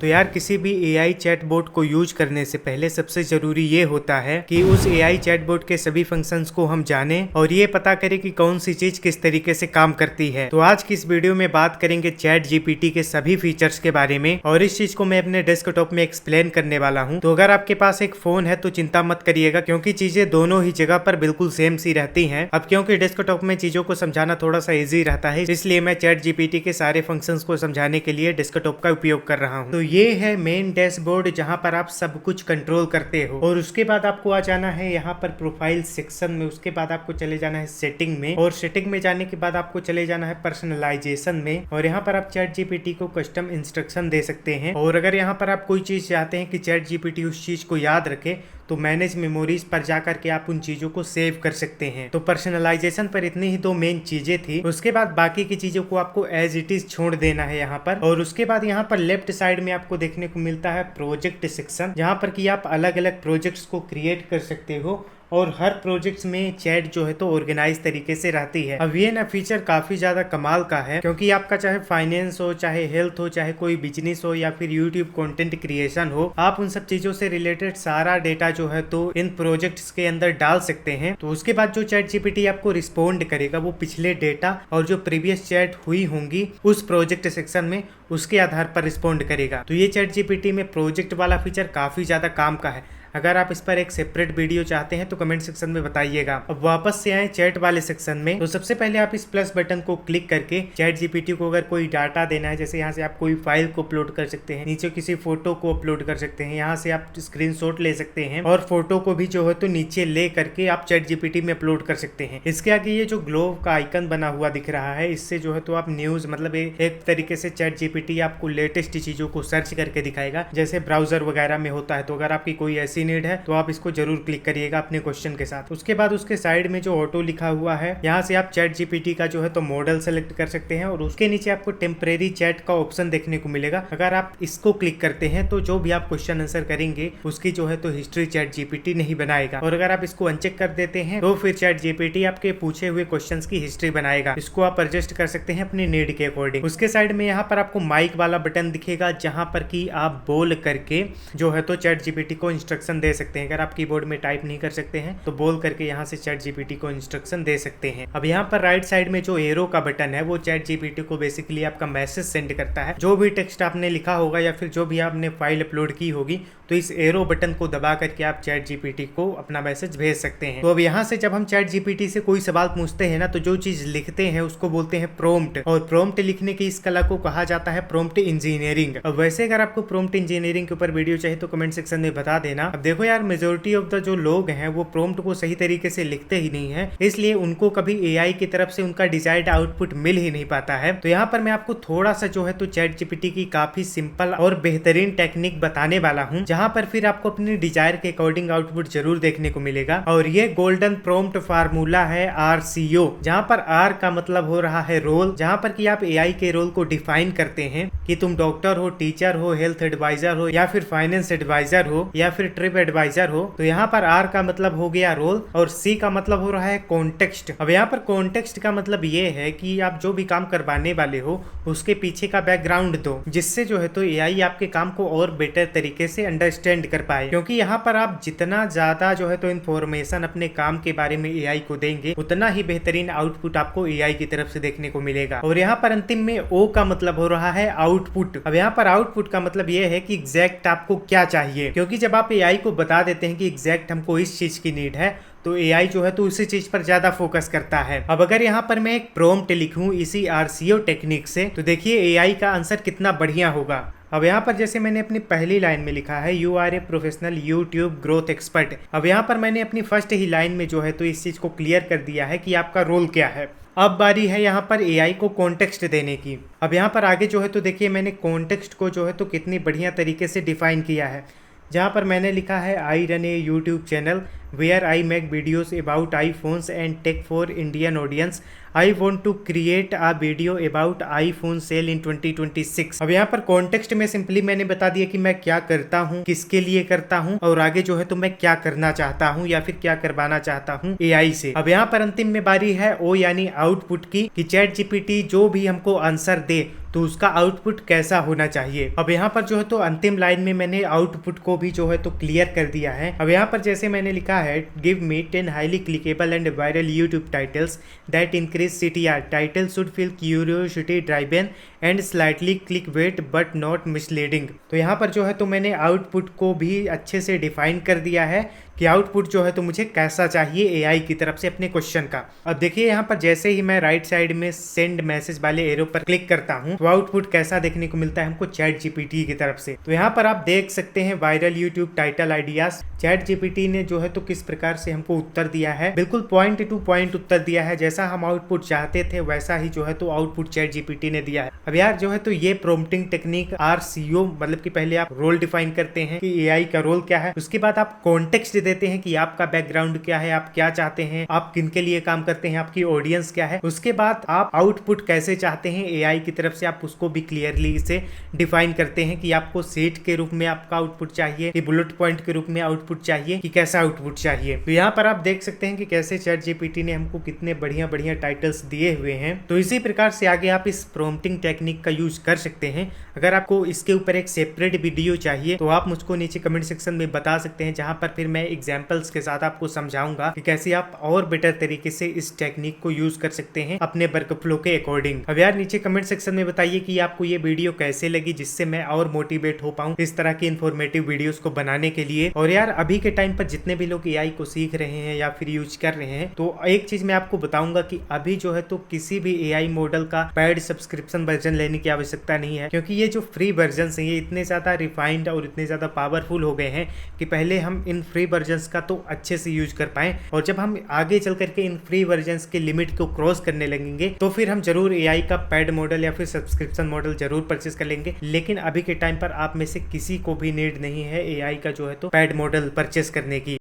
तो यार किसी भी एआई चैटबॉट को यूज करने से पहले सबसे जरूरी ये होता है कि उस एआई चैटबॉट के सभी फंक्शंस को हम जानें और ये पता करें कि कौन सी चीज किस तरीके से काम करती है। तो आज की इस वीडियो में बात करेंगे चैट जीपीटी के सभी फीचर्स के बारे में और इस चीज को मैं अपने डेस्कटॉप में एक्सप्लेन करने वाला हूँ। तो अगर आपके पास एक फोन है तो चिंता मत करिएगा, क्योंकि चीजें दोनों ही जगह पर बिल्कुल सेम सी रहती है। अब क्योंकि डेस्कटॉप में चीजों को समझाना थोड़ा सा इजी रहता है, इसलिए मैं चैट जीपीटी के सारे फंक्शंस को समझाने के लिए डेस्कटॉप का उपयोग कर रहा हूँ। तो ये है मेन डैशबोर्ड, जहां पर आप सब कुछ कंट्रोल करते हो। और उसके बाद आपको आ जाना है यहाँ पर प्रोफाइल सेक्शन में। उसके बाद आपको चले जाना है सेटिंग में, और सेटिंग में जाने के बाद आपको चले जाना है पर्सनलाइजेशन में। और यहाँ पर आप चैट जीपीटी को कस्टम इंस्ट्रक्शन दे सकते हैं। और अगर यहाँ पर आप कोई चीज चाहते हैं कि चैट जीपीटी उस चीज को याद रखे, तो मैनेज मेमोरीज पर जाकर के आप उन चीजों को सेव कर सकते हैं। तो पर्सनलाइजेशन पर इतनी ही दो मेन चीजें थी। उसके बाद बाकी की चीजों को आपको एज इट इज छोड़ देना है यहाँ पर। और उसके बाद यहाँ पर लेफ्ट साइड में आपको देखने को मिलता है प्रोजेक्ट सेक्शन, जहाँ पर कि आप अलग अलग प्रोजेक्ट्स को क्रिएट कर सकते हो और हर प्रोजेक्ट्स में चैट जो है तो ऑर्गेनाइज तरीके से रहती है। अब ये ना फीचर काफी ज्यादा कमाल का है, क्योंकि आपका चाहे फाइनेंस हो, चाहे हेल्थ हो, चाहे कोई बिजनेस हो, या फिर यूट्यूब कंटेंट क्रिएशन हो, आप उन सब चीजों से रिलेटेड सारा डेटा जो है तो इन प्रोजेक्ट्स के अंदर डाल सकते हैं। तो उसके बाद जो चैट जीपीटी आपको रिस्पोंड करेगा वो पिछले डेटा और जो प्रीवियस चैट हुई होंगी उस प्रोजेक्ट सेक्शन में, उसके आधार पर रिस्पोंड करेगा। तो ये चैट जीपीटी में प्रोजेक्ट वाला फीचर काफी ज्यादा काम का है। अगर आप इस पर एक सेपरेट वीडियो चाहते हैं तो कमेंट सेक्शन में बताइएगा। अब वापस से आए चैट वाले सेक्शन में। तो सबसे पहले आप इस प्लस बटन को क्लिक करके चैट जीपीटी को अगर कोई डाटा देना है, जैसे यहाँ से आप कोई फाइल को अपलोड कर सकते हैं, नीचे किसी फोटो को अपलोड कर सकते हैं, यहाँ से आप स्क्रीनशॉट ले सकते हैं और फोटो को भी जो है तो नीचे ले करके आप चैट जीपीटी में अपलोड कर सकते हैं। इसके आगे ये जो ग्लोव का आइकन बना हुआ दिख रहा है, इससे जो है तो आप न्यूज मतलब एक तरीके से चैट जीपीटी आपको लेटेस्ट चीजों को सर्च करके दिखाएगा, जैसे ब्राउजर वगैरह में होता है। तो अगर आपकी कोई ऐसी नीड है तो आप इसको जरूर क्लिक करिएगा अपने क्वेश्चन के साथ। उसके बाद उसके साइड में जो ऑटो लिखा हुआ है, यहाँ से आप चैट जीपीटी का जो है तो मॉडल सेलेक्ट कर सकते हैं और उसके नीचे आपको टेम्परेरी चैट का ऑप्शन देखने को मिलेगा। अगर आप इसको क्लिक करते हैं तो जो भी आप क्वेश्चन आंसर करेंगे उसकी जो है तो हिस्ट्री चैट जीपीटी नहीं बनाएगा, और अगर आप इसको अनचेक कर देते हैं तो फिर चैट जीपीटी आपके पूछे हुए क्वेश्चंस की हिस्ट्री बनाएगा। इसको आप एडजस्ट कर सकते हैं अपनी नीड के अकॉर्डिंग। उसके साइड में यहाँ पर आपको माइक वाला बटन दिखेगा, जहां पर कि आप बोल करके जो है तो चैट जीपीटी को इंस्ट्रक्शन दे सकते हैं। अगर आप कीबोर्ड में टाइप नहीं कर सकते हैं तो बोल करके यहाँ से चैट जीपीटी को इंस्ट्रक्शन दे सकते हैं। अब यहाँ पर राइट साइड में जो एरो का बटन है वो चैट जीपीटी को बेसिकली आपका मैसेज सेंड करता है। जो भी टेक्स्ट आपने लिखा होगा या फिर जो भी आपने फाइल अपलोड की होगी, तो इस एरो बटन को दबा करके आप चैट जीपीटी को अपना मैसेज भेज सकते हैं। तो अब यहाँ से जब हम चैट जीपीटी से कोई सवाल पूछते हैं ना, तो जो चीज लिखते हैं उसको बोलते हैं प्रॉम्प्ट, और प्रॉम्प्ट लिखने की इस कला को कहा जाता है प्रॉम्प्ट इंजीनियरिंग। अब वैसे अगर आपको प्रॉम्प्ट इंजीनियरिंग के ऊपर वीडियो चाहिए तो कमेंट सेक्शन में बता देना। अब देखो यार, मेजोरिटी ऑफ द जो लोग हैं वो प्रॉम्प्ट को सही तरीके से लिखते ही नहीं है, इसलिए उनको कभी एआई की तरफ से उनका डिजायर्ड आउटपुट मिल ही नहीं पाता है। तो यहाँ पर मैं आपको थोड़ा सा जो है तो चैट जीपीटी की काफी सिंपल और बेहतरीन टेक्निक बताने वाला हूँ, जहाँ पर फिर आपको अपनी डिजायर के अकॉर्डिंग आउटपुट जरूर देखने को मिलेगा। और ये गोल्डन प्रॉम्प्ट फार्मूला है RCO, जहाँ पर R का मतलब हो रहा है रोल, जहाँ पर कि आप एआई के रोल को डिफाइन करते हैं कि तुम डॉक्टर हो, टीचर हो, हेल्थ एडवाइजर हो, या फिर फाइनेंस एडवाइजर हो, या फिर ट्रिप एडवाइजर हो। तो यहाँ पर R का मतलब हो गया रोल और C का मतलब हो रहा है कॉन्टेक्स्ट। अब यहाँ पर कॉन्टेक्स्ट का मतलब ये है कि आप जो भी काम करवाने वाले हो उसके पीछे का बैकग्राउंड दो, जिससे जो है तो एआई आपके काम को और बेटर तरीके से अंडरस्टैंड कर पाए। क्योंकि यहाँ पर आप जितना ज्यादा जो है तो इन्फॉर्मेशन अपने काम के बारे में एआई को देंगे, उतना ही बेहतरीन आउटपुट आपको एआई की तरफ से देखने को मिलेगा। और यहाँ पर अंतिम में O का मतलब हो रहा है आउटपुट। अब यहाँ पर आउटपुट का मतलब ये है कि एग्जैक्ट आपको क्या चाहिए, क्योंकि जब आप एआई को बता देते हैं कि एग्जैक्ट हमको इस चीज की नीड है, तो एआई जो है तो उसी चीज पर ज्यादा फोकस करता है। अब अगर यहाँ पर मैं एक प्रॉम्प्ट लिखूं इसी RCO टेक्निक से, तो देखिए एआई का आंसर कितना बढ़िया होगा। अब यहाँ पर जैसे मैंने अपनी पहली लाइन में लिखा है you are a professional YouTube growth expert. अब यहाँ पर मैंने अपनी फर्स्ट ही लाइन में जो है तो इस चीज को क्लियर कर दिया है कि आपका रोल क्या है। अब बारी है यहाँ पर एआई को कॉन्टेक्स्ट देने की। अब यहाँ पर आगे जो है तो देखिए मैंने कॉन्टेक्स्ट को जो है तो कितनी बढ़िया तरीके से डिफाइन किया है, जहाँ पर मैंने लिखा है I run A YouTube channel where I make videos about iPhones and tech for Indian audience. I want to create a video about iPhone sale in 2026. अब यहाँ पर कॉन्टेक्स्ट में सिंपली मैंने बता दिया कि मैं क्या करता हूँ, किसके लिए करता हूँ, और आगे जो है तो मैं क्या करना चाहता हूँ या फिर क्या करवाना चाहता हूँ एआई से। अब यहाँ पर अंतिम में बारी है O यानी आउटपुट की, कि चैट जीपीटी जो भी हमको आंसर दे तो उसका आउटपुट कैसा होना चाहिए। अब यहाँ पर जो है तो अंतिम लाइन में मैंने आउटपुट को भी जो है तो क्लियर कर दिया है। अब यहाँ पर जैसे मैंने लिखा है, give me 10 highly clickable and viral YouTube titles that increase CTR. Title should feel curiosity driven and slightly clickbait but not misleading. तो यहाँ पर जो है तो मैंने आउटपुट को भी अच्छे से डिफाइन कर दिया है कि आउटपुट जो है तो मुझे कैसा चाहिए एआई की तरफ से अपने क्वेश्चन का। अब देखिए यहाँ पर जैसे ही मैं राइट साइड में सेंड मैसेज वाले एरो पर क्लिक करता हूँ तो आउटपुट कैसा देखने को मिलता है हमको चैट जीपीटी की तरफ से। तो यहाँ पर आप देख सकते हैं viral YouTube title ideas. Chat GPT ने जो है तो किस प्रकार से हमको उत्तर दिया है, बिल्कुल पॉइंट टू पॉइंट उत्तर दिया है। जैसा हम आउटपुट चाहते थे वैसा ही जो है तो आउटपुट चैट जीपीटी ने दिया है। अब यार जो है तो ये प्रॉम्प्टिंग टेक्निक RCO, मतलब कि पहले आप रोल डिफाइन करते हैं कि एआई का रोल क्या है, उसके बाद आप कॉन्टेक्स्ट देते हैं कि आपका बैकग्राउंड क्या है, आप क्या चाहते हैं, आप किन के लिए काम करते हैं, आपकी ऑडियंस क्या है। उसके बाद आप आउटपुट कैसे चाहते हैं एआई की तरफ से, आप उसको भी क्लियरली से डिफाइन करते हैं कि आपको सेट के रूप में आपका आउटपुट चाहिए कि बुलेट पॉइंट के रूप में आउटपुट चाहिए कि कैसा आउटपुट चाहिए। तो यहाँ पर आप देख सकते हैं कि कैसे चैट जीपीटी ने हमको कितने बढ़िया बढ़िया टाइटल्स दिए हुए हैं। तो इसी प्रकार से आगे आप इस प्रॉम्प्टिंग टेक्निक का यूज कर सकते हैं। अगर आपको इसके ऊपर एक सेपरेट वीडियो चाहिए तो आप मुझको नीचे कमेंट सेक्शन में बता सकते हैं, जहां पर फिर मैं एग्जांपल्स के साथ आपको समझाऊंगा कि कैसे आप और बेटर तरीके से इस टेक्निक को यूज कर सकते हैं अपने वर्क फ्लो के अकॉर्डिंग। अब यार नीचे कमेंट सेक्शन में बताइए कि आपको ये वीडियो कैसे लगी, जिससे मैं और मोटिवेट हो पाऊं इस तरह की इन्फॉर्मेटिव वीडियोस को बनाने के लिए। और यार अभी के टाइम पर जितने भी लोग एआई को सीख रहे हैं या फिर यूज कर रहे हैं, तो एक चीज मैं आपको बताऊंगा कि अभी जो है तो किसी भी एआई मॉडल का पेड सब्सक्रिप्शन वर्जन लेने की आवश्यकता नहीं है, क्योंकि ये जो फ्री वर्जन है ये इतने ज्यादा रिफाइंड और इतने ज्यादा पावरफुल हो गए हैं कि पहले हम इन फ्री वर्जन्स का तो अच्छे से यूज कर पाए, और जब हम आगे चल करके इन फ्री वर्जन्स के लिमिट को क्रॉस करने लगेंगे तो फिर हम जरूर एआई का पेड मॉडल या फिर सब्सक्रिप्शन मॉडल जरूर परचेस कर लेंगे। लेकिन अभी के टाइम पर आप में से किसी को भी नीड नहीं है एआई का जो है तो पेड मॉडल परचेस करने की।